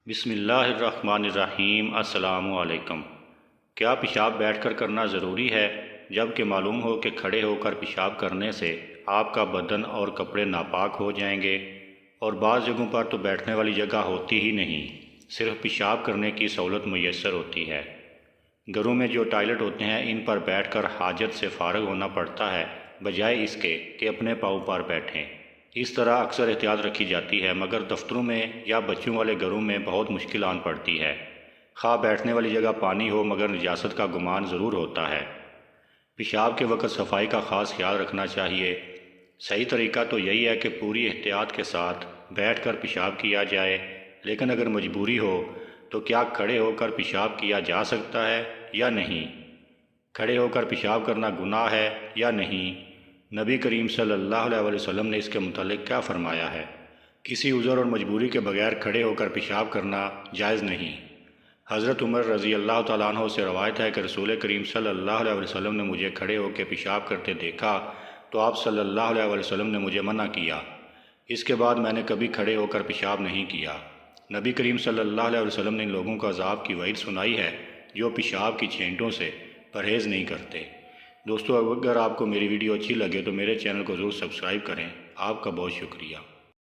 بسم اللہ الرحمن الرحیم۔ السلام علیکم۔ کیا پیشاب بیٹھ کر کرنا ضروری ہے، جبکہ معلوم ہو کہ کھڑے ہو کر پیشاب کرنے سے آپ کا بدن اور کپڑے ناپاک ہو جائیں گے، اور بعض جگہوں پر تو بیٹھنے والی جگہ ہوتی ہی نہیں، صرف پیشاب کرنے کی سہولت میسر ہوتی ہے۔ گھروں میں جو ٹائلٹ ہوتے ہیں ان پر بیٹھ کر حاجت سے فارغ ہونا پڑتا ہے، بجائے اس کے کہ اپنے پاؤں پر بیٹھیں۔ اس طرح اکثر احتیاط رکھی جاتی ہے، مگر دفتروں میں یا بچوں والے گھروں میں بہت مشکل آن پڑتی ہے۔ خواہ بیٹھنے والی جگہ پانی ہو، مگر نجاست کا گمان ضرور ہوتا ہے۔ پیشاب کے وقت صفائی کا خاص خیال رکھنا چاہیے۔ صحیح طریقہ تو یہی ہے کہ پوری احتیاط کے ساتھ بیٹھ کر پیشاب کیا جائے، لیکن اگر مجبوری ہو تو کیا کھڑے ہو کر پیشاب کیا جا سکتا ہے یا نہیں؟ کھڑے ہو کر پیشاب کرنا گناہ ہے یا نہیں؟ نبی کریم صلی اللہ علیہ وسلم نے اس کے متعلق کیا فرمایا ہے؟ کسی عذر اور مجبوری کے بغیر کھڑے ہو کر پیشاب کرنا جائز نہیں۔ حضرت عمر رضی اللہ تعالیٰ عنہ سے روایت ہے کہ رسول کریم صلی اللہ علیہ وسلم نے مجھے کھڑے ہو کے پیشاب کرتے دیکھا تو آپ صلی اللہ علیہ وسلم نے مجھے منع کیا۔ اس کے بعد میں نے کبھی کھڑے ہو کر پیشاب نہیں کیا۔ نبی کریم صلی اللہ علیہ وسلم نے ان لوگوں کو عذاب کی وعید سنائی ہے جو پیشاب کی چھینٹوں سے پرہیز نہیں کرتے۔ دوستو، اگر آپ کو میری ویڈیو اچھی لگے تو میرے چینل کو ضرور سبسکرائب کریں۔ آپ کا بہت شکریہ۔